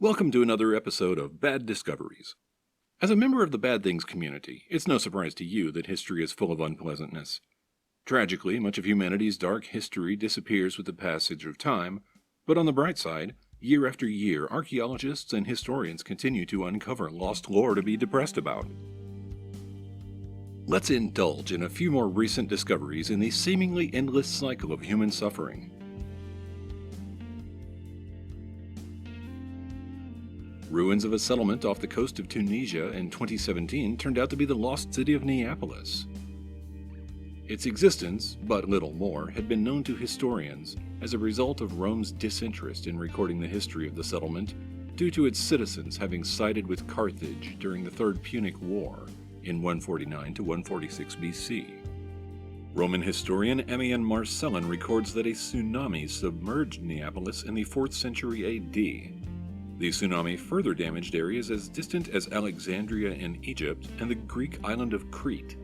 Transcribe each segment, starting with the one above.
Welcome to another episode of Bad Discoveries. As a member of the Bad Things community, it's no surprise to you that history is full of unpleasantness. Tragically, much of humanity's dark history disappears with the passage of time, but on the bright side, year after year, archaeologists and historians continue to uncover lost lore to be depressed about. Let's indulge in a few more recent discoveries in the seemingly endless cycle of human suffering. Ruins of a settlement off the coast of Tunisia in 2017 turned out to be the lost city of Neapolis. Its existence, but little more, had been known to historians as a result of Rome's disinterest in recording the history of the settlement due to its citizens having sided with Carthage during the Third Punic War in 149 to 146 BC. Roman historian Ammian Marcellin records that a tsunami submerged Neapolis in the 4th century AD. The tsunami further damaged areas as distant as Alexandria in Egypt and the Greek island of Crete.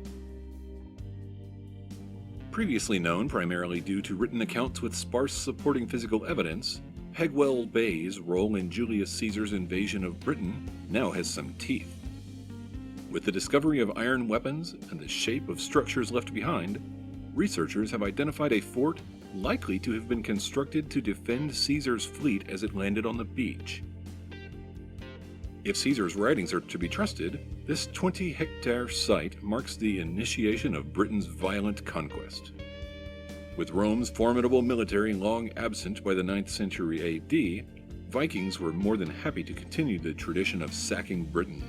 Previously known primarily due to written accounts with sparse supporting physical evidence, Pegwell Bay's role in Julius Caesar's invasion of Britain now has some teeth. With the discovery of iron weapons and the shape of structures left behind, researchers have identified a fort likely to have been constructed to defend Caesar's fleet as it landed on the beach. If Caesar's writings are to be trusted, this 20-hectare site marks the initiation of Britain's violent conquest. With Rome's formidable military long absent by the 9th century AD, Vikings were more than happy to continue the tradition of sacking Britain.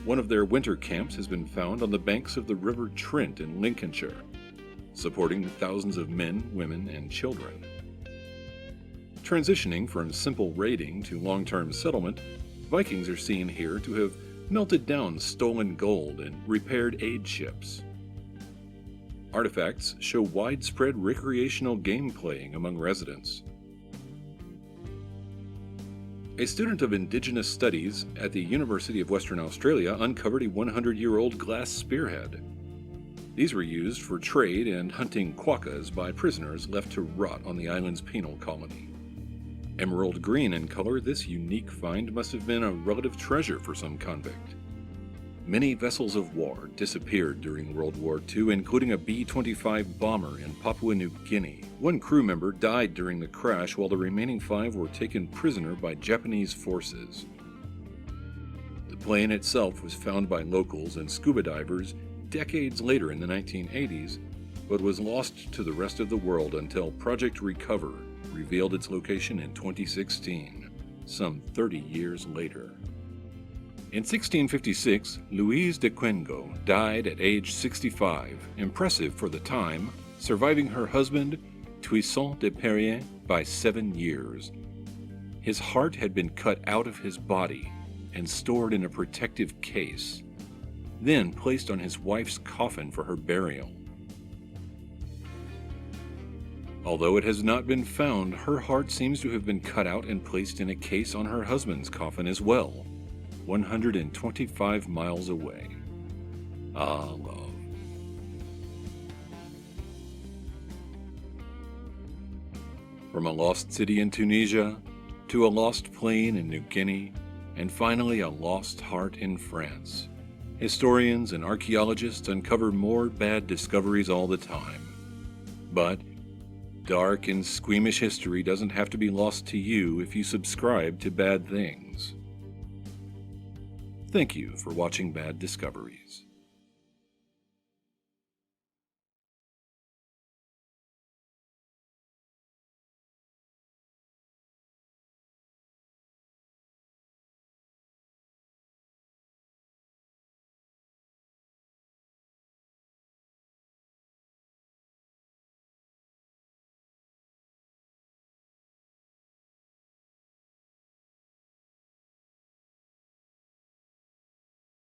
One of their winter camps has been found on the banks of the River Trent in Lincolnshire, supporting thousands of men, women, and children. Transitioning from simple raiding to long-term settlement, Vikings are seen here to have melted down stolen gold and repaired aid ships. Artifacts show widespread recreational game playing among residents. A student of Indigenous Studies at the University of Western Australia uncovered a 100-year-old glass spearhead. These were used for trade and hunting quokkas by prisoners left to rot on the island's penal colony. Emerald green in color, this unique find must have been a relative treasure for some convict. Many vessels of war disappeared during World War II, including a B-25 bomber in Papua New Guinea. One crew member died during the crash, while the remaining 5 were taken prisoner by Japanese forces. The plane itself was found by locals and scuba divers decades later in the 1980s, but was lost to the rest of the world until Project Recover revealed its location in 2016, some 30 years later. In 1656, Louise de Quengo died at age 65, impressive for the time, surviving her husband, Toussaint de Perrier, by 7 years. His heart had been cut out of his body and stored in a protective case, then placed on his wife's coffin for her burial. Although it has not been found, her heart seems to have been cut out and placed in a case on her husband's coffin as well, 125 miles away. Ah, love. From a lost city in Tunisia, to a lost plane in New Guinea, and finally a lost heart in France, historians and archaeologists uncover more bad discoveries all the time. But dark and squeamish history doesn't have to be lost to you if you subscribe to Bad Things. Thank you for watching Bad Discoveries.